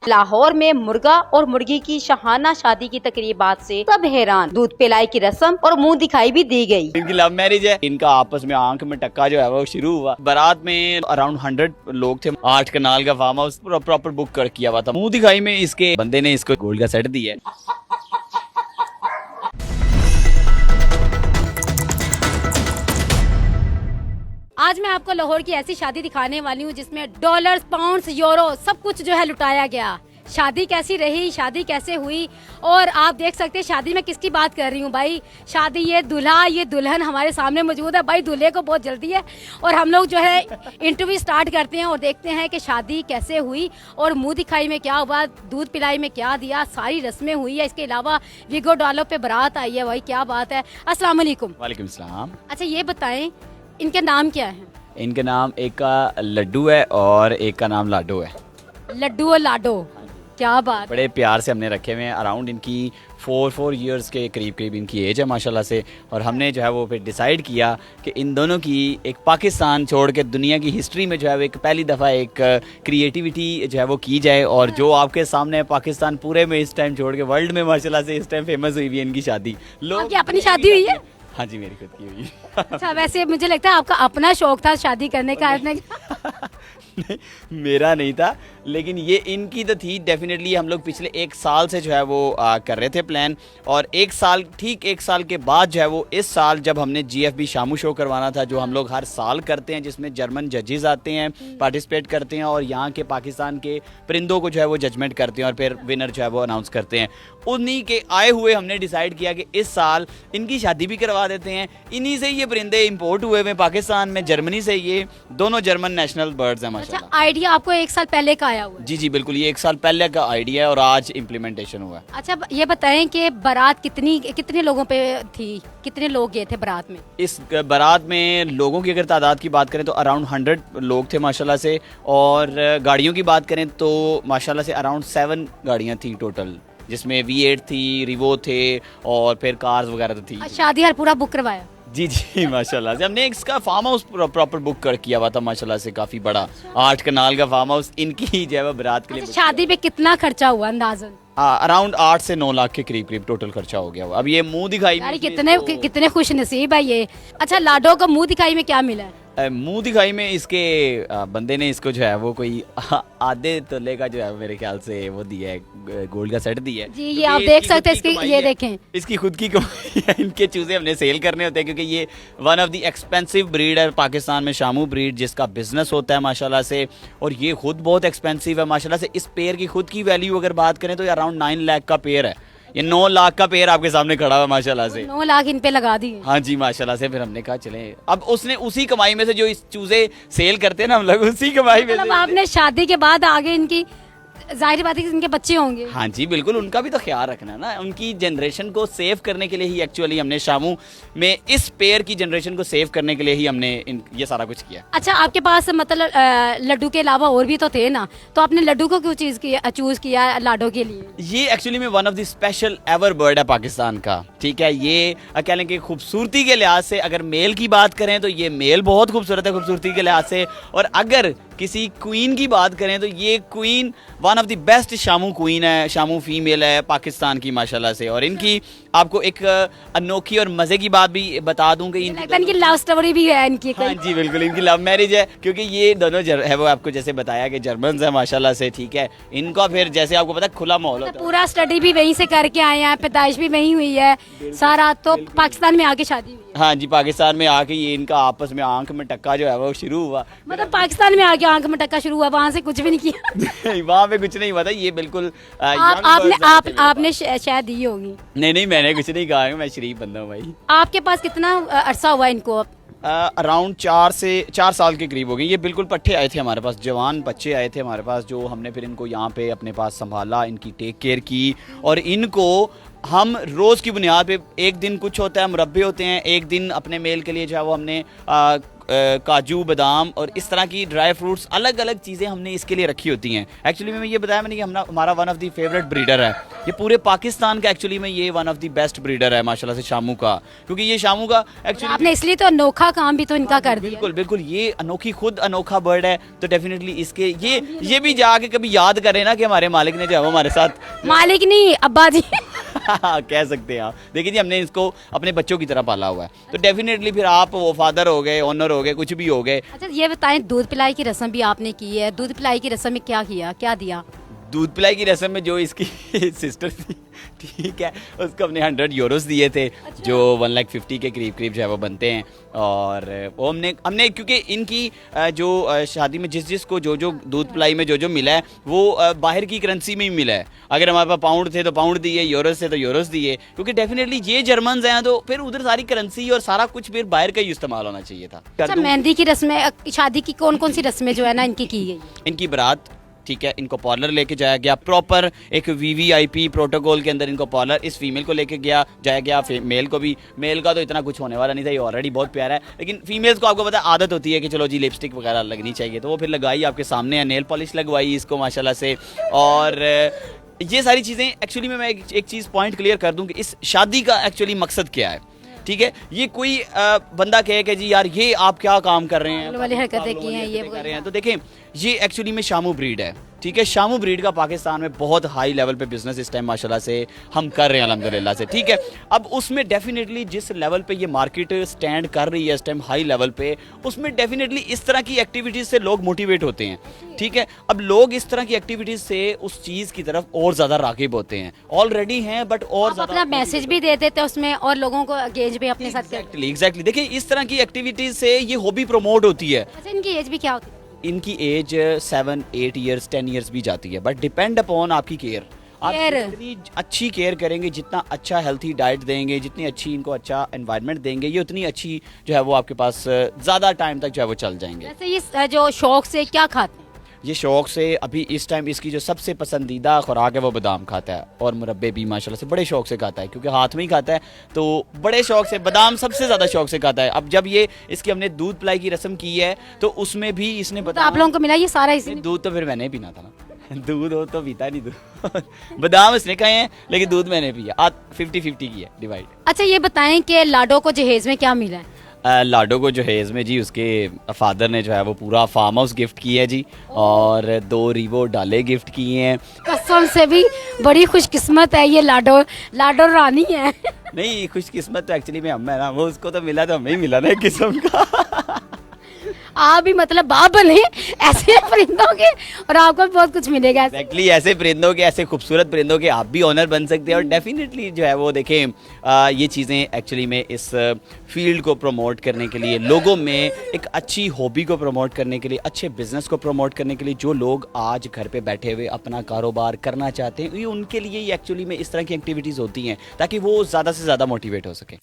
लाहौर में मुर्गा और मुर्गी की शाहाना शादी की तकरीबात से सब हैरान। दूध पिलाई की रस्म और मुंह दिखाई भी दी गई। इनकी लव मैरिज है। इनका आपस में आंख में टक्का जो है वो शुरू हुआ। बारात में अराउंड 100 लोग थे। 8 कनाल का फार्म हाउस प्रॉपर बुक कर किया हुआ था। मुंह दिखाई में इसके बंदे ने इसको गोल्ड का सेट दिया है। आज मैं आपको लाहौर की ऐसी शादी दिखाने वाली हूँ जिसमें डॉलर्स, पाउंड्स, यूरो सब कुछ जो है लुटाया गया। शादी कैसी रही, शादी कैसे हुई, और आप देख सकते हैं शादी में किसकी बात कर रही हूँ भाई। शादी ये दूल्हा ये दुल्हन हमारे सामने मौजूद है भाई। दूल्हे को बहुत जल्दी है और हम लोग जो है इंटरव्यू स्टार्ट करते हैं और देखते हैं कि शादी कैसे हुई और मुंह दिखाई में क्या हुआ, दूध पिलाई में क्या दिया, सारी रस्में हुई है। इसके अलावा विगो डॉलर पे बारात आई है भाई, क्या बात है। अस्सलाम वालेकुम। वालेकुम सलाम। अच्छा ये बताएं इनके नाम क्या है? इनके नाम एक का लड्डू है और एक का नाम लाडो है। लड्डू और लाडो, क्या बात। बड़े प्यार से हमने रखे हुए हैं। अराउंड इनकी 4 इयर्स के करीब इनकी एज है माशाल्लाह से। और हमने जो है वो फिर डिसाइड किया कि इन दोनों की एक पाकिस्तान छोड़ के दुनिया की हिस्ट्री में जो है वो एक पहली दफ़ा एक क्रिएटिविटी जो है वो की जाए। और जो आपके सामने पाकिस्तान पूरे में इस टाइम छोड़ के वर्ल्ड में माशाल्लाह से इस टाइम फेमस हुई है इनकी शादी। आपकी अपनी शादी हुई है? हाँ जी, मेरी खुद की हुई। अच्छा, वैसे मुझे लगता है आपका अपना शौक था शादी करने का। नहीं, मेरा नहीं था, लेकिन ये इनकी तो थी। डेफिनेटली हम लोग पिछले 1 साल से जो है वो कर रहे थे प्लान। और 1 साल के बाद जो है वो इस साल जब हमने GFB शामू शो करवाना था, जो हम लोग हर साल करते हैं, जिसमें जर्मन जजेस आते हैं, पार्टिसिपेट करते हैं और यहाँ के पाकिस्तान के परिंदों को जो है वो जजमेंट करते हैं और फिर विनर जो है वो अनाउंस करते हैं। उन्हीं के आए हुए हमने डिसाइड किया कि इस साल इनकी शादी भी करवा देते हैं। इन्हीं से ये परिंदे इंपोर्ट हुए हैं पाकिस्तान में, जर्मनी से। ये दोनों जर्मन नेशनल बर्ड्स हैं माशाल्लाह। अच्छा, आइडिया आपको 1 साल पहले का आया हुआ है? जी बिल्कुल, ये 1 साल पहले का आइडिया है और आज इम्प्लीमेंटेशन हुआ है। अच्छा, ये बताएं कि बारात कितने लोगों पे थी, कितने लोग गए थे बारात में? इस बारात में लोगों की अगर तादाद की बात करें तो अराउंड 100 लोग थे माशाल्लाह से। और गाड़ियों की बात करें तो माशाल्लाह से अराउंड 7 गाड़ियाँ थी टोटल, जिसमें V8 थी, रिवो थे और फिर कार्स वगैरह तो थी। शादी हर पूरा बुक करवाया? जी माशाल्लाह से। हमने इसका फार्म हाउस प्रॉपर बुक कर किया हुआ था माशाल्लाह से, काफ़ी बड़ा 8 कनाल का फार्म हाउस इनकी जो है वो बारात के लिए। शादी पे कितना खर्चा हुआ अंदाजन? अराउंड 8 से 9 लाख के करीब टोटल खर्चा हो गया। अब ये मुंह दिखाई में कितने खुश नसीब है ये। अच्छा, लाडो को मुंह दिखाई में क्या मिला है? मुंह दिखाई में इसके बंदे ने इसको जो है वो कोई आधे तोले का जो है मेरे ख्याल से वो दिया है, गोल्ड का सेट दिया है। जी, ये आप देख सकते हैं। इसकी ये देखें, इसकी खुद की कमाई है। इनके चूजे हमने सेल करने होते हैं क्योंकि ये one of the expensive breed है पाकिस्तान में, शामू ब्रीड, जिसका बिजनेस होता है माशाल्लाह से। और ये खुद बहुत एक्सपेंसिव है माशाल्लाह से। इस पेयर की खुद की वैल्यू अगर बात करें तो अराउंड 9 लाख का पेयर है। ये 9 लाख का पेयर आपके सामने खड़ा हुआ माशाल्लाह से। 9 लाख इन पे लगा दी? हाँ जी माशाल्लाह से। फिर हमने कहा चले, अब उसने उसी कमाई में से जो इस चूजे सेल करते हैं ना हम लोग, उसी कमाई में से। आपने शादी के बाद आगे इनकी जाहिर बात है कि इनके बच्चे होंगे। हाँ जी बिल्कुल, उनका भी तो ख्याल रखना है ना। उनकी जनरेशन को सेव करने के लिए ही एक्चुअली हमने शामू में इस पेयर की जनरेशन को सेव करने के लिए ही हमने ये सारा कुछ किया। अच्छा, आपके पास मतलब लड्डू के अलावा और भी तो थे ना, तो आपने लड्डू को क्यों चूज किया लाडो के लिए? ये एक्चुअली में one of the special ever bird है पाकिस्तान का, ठीक है। ये कह लें कि खूबसूरती के लिहाज से अगर मेल की बात करें तो ये मेल बहुत खूबसूरत है खूबसूरती के लिहाज से। और अगर किसी क्वीन की बात करें तो ये queen one of the best Shamu queen है, शामू फीमेल है पाकिस्तान की माशाल्लाह से। और इनकी आपको एक अनोखी और मजे की बात भी बता दूं कि इनकी लव स्टोरी भी है इनकी। हाँ जी बिल्कुल, इनकी लव मैरिज है क्योंकि ये दोनों है वो आपको जैसे बताया कि जर्मन है माशाल्लाह से, ठीक है। इनका फिर जैसे आपको पता खुला माहौल होता है। पूरा स्टडी भी वहीं से करके आए हैं, पैदाइश भी वहीं हुई है सारा, तो पाकिस्तान में आके शादी हुई। हाँ जी, पाकिस्तान में आके ये इनका आपस में आंख में टक्का जो है वो शुरू हुआ। मतलब पाकिस्तान में आके आंख में टक्का शुरू हुआ, वहाँ से कुछ भी नहीं किया? वहाँ पे कुछ नहीं हुआ था। ये बिल्कुल आपने शायद दी होगी? नहीं, मैंने कुछ नहीं कहा, मैं शरीफ बंदा हूँ भाई। आपके पास कितना अरसा हुआ इनको? अराउंड 4 साल के करीब हो गए। ये बिल्कुल पट्टे आए थे हमारे पास, जवान बच्चे आए थे हमारे पास, जो हमने फिर इनको यहाँ पे अपने पास संभाला, इनकी टेक केयर की। और इनको हम रोज़ की बुनियाद पे, एक दिन कुछ होता है मुरब्बे होते हैं, एक दिन अपने मेल के लिए जो है वो हमने काजू बादाम और इस तरह की ड्राई फ्रूट्स, अलग अलग चीज़ें हमने इसके लिए रखी होती हैं। एक्चुअली में ये बताया मैंने कि हमारा one of the favourite breeder है ये पूरे पाकिस्तान का। एक्चुअली में ये one of the best breeder है माशाल्लाह से शामू का, क्योंकि ये शामू का एक्चुअली आपने इसलिए तो अनोखा काम भी तो इनका कर दिया। बिल्कुल बिल्कुल, ये खुद अनोखा बर्ड है, तो डेफिनेटली इसके ये भी जाके कभी याद करें ना कि हमारे मालिक ने जो है हमारे साथ मालिक नहीं अब्बा जी कह सकते हैं आप। देखिए जी, हमने इसको अपने बच्चों की तरह पाला हुआ है, तो डेफिनेटली फिर आप वो फादर हो गए, ऑनर हो गए, कुछ भी हो गए। अच्छा ये बताएं, दूध पिलाई की रस्म भी आपने की है, दूध पिलाई की रस्म में क्या किया, क्या दिया? दूध पिलाई की रस्म में जो इसकी सिस्टर थी, ठीक है, उसको हमने 100 यूरोस दिए थे। जो 1,50,000 के करीब जो है वो बनते हैं। और वो हमने क्योंकि इनकी जो शादी में जिसको जो दूध पिलाई में जो मिला है वो बाहर की करेंसी में ही मिला है। अगर हमारे पास पाउंड थे तो पाउंड दिए, यूरोस थे तो यूरोस दिए, क्योंकि डेफिनेटली ये जर्मन्स हैं तो फिर उधर सारी करेंसी और सारा कुछ फिर बाहर का ही इस्तेमाल होना चाहिए था। अच्छा, मेहंदी की रस्में, शादी की कौन कौन सी रस्में जो है ना इनकी की गई? इनकी बारात, ठीक है, इनको पार्लर लेके जाया गया, प्रॉपर एक VVIP प्रोटोकॉल के अंदर इनको पार्लर, इस फीमेल को लेके जाया गया, मेल को भी। मेल का तो इतना कुछ होने वाला नहीं था, ये ऑलरेडी बहुत प्यारा है, लेकिन फीमेल्स को आपको पता है आदत होती है कि चलो जी लिपस्टिक वगैरह लगनी चाहिए, तो वो फिर लगाई आपके सामने है, नेल पॉलिश लगवाई इसको माशाल्लाह से। और ये सारी चीज़ें एक्चुअली में मैं एक चीज़ पॉइंट क्लियर कर दूँ कि इस शादी का एक्चुअली मकसद क्या है, ठीक है। ये कोई बंदा कहे कि जी यार ये आप क्या काम कर रहे हैं, वाली हरकतें की हैं, ये कर रहे हैं, तो देखें ये एक्चुअली में शामू ब्रीड है, ठीक है। शामू ब्रीड का पाकिस्तान में बहुत हाई लेवल पे बिजनेस इस टाइम माशाल्लाह से हम कर रहे हैं अल्हम्दुलिल्लाह से, ठीक है। अब उसमें डेफिनेटली जिस लेवल पे ये मार्केट स्टैंड कर रही है इस टाइम हाई लेवल पे, उसमें डेफिनेटली इस तरह की एक्टिविटीज़ से लोग मोटिवेट होते हैं, ठीक है। अब लोग इस तरह की एक्टिविटीज़ से उस चीज़ की तरफ और ज़्यादा राग़िब होते हैं, ऑलरेडी हैं बट और ज़्यादा अपना मैसेज भी दे देते हैं उसमें और लोगों को एंगेज भी अपने साथ करते एग्जैक्टली। देखिए इस तरह की एक्टिविटीज़ से ये हॉबी प्रमोट होती है। हैं। अच्छा, इनकी एज भी क्या होती है? इनकी एज 7, 8 ईयर्स, 10 ईयर्स भी जाती है, बट डिपेंड अपॉन आपकी केयर। आप जितनी अच्छी केयर करेंगे, जितना अच्छा हेल्थी डाइट देंगे, जितनी अच्छी इनको अच्छा एनवायरनमेंट देंगे, ये उतनी अच्छी जो है वो आपके पास ज़्यादा टाइम तक जो है वो चल जाएंगे। वैसे ये जो शौक से क्या खाते हैं? ये शौक से अभी इस टाइम इसकी जो सबसे पसंदीदा खुराक है वो बादाम खाता है, और मुरब्बे भी माशाल्लाह से बड़े शौक से खाता है, क्योंकि हाथ में ही खाता है तो बड़े शौक से बादाम सबसे ज़्यादा शौक से खाता है। अब जब ये इसकी हमने दूध पिलाई की रस्म की है तो उसमें भी इसने तो आप लोगों को मिला ये सारा इसी? दूध तो फिर मैंने पीना था ना दूध हो तो पीता नहीं दूध बादाम इसने खाए हैं लेकिन दूध मैंने पिया। 50-50 की है डिवाइड। अच्छा ये बताएं कि लाडो को जहेज में क्या मिला है? लाडो को जहेज में जी उसके फादर ने जो है वो पूरा फार्म हाउस गिफ्ट किया है जी, और 2 रीवो डाले गिफ्ट किए हैं। कसम से भी बड़ी खुशकिस्मत है ये लाडो रानी है। नहीं, खुशकिस्मत तो एक्चुअली में हम है ना, वो उसको तो मिला तो हमें ही मिला ना एक किस्म का। आप भी मतलब बाप बने ऐसे परिंदों के और आपको भी बहुत कुछ मिलेगा। एक्चुअली ऐसे परिंदों के, ऐसे खूबसूरत परिंदों के आप भी ऑनर बन सकते हैं, और डेफिनेटली जो है वो देखें ये चीज़ें एक्चुअली में इस फील्ड को प्रमोट करने के लिए, लोगों में एक अच्छी हॉबी को प्रमोट करने के लिए, अच्छे बिजनेस को प्रमोट करने के लिए, जो लोग आज घर पे बैठे हुए अपना कारोबार करना चाहते हैं, ये उनके लिए ये एक्चुअली में इस तरह की एक्टिविटीज़ होती हैं ताकि वो ज़्यादा से ज़्यादा मोटिवेट हो सके।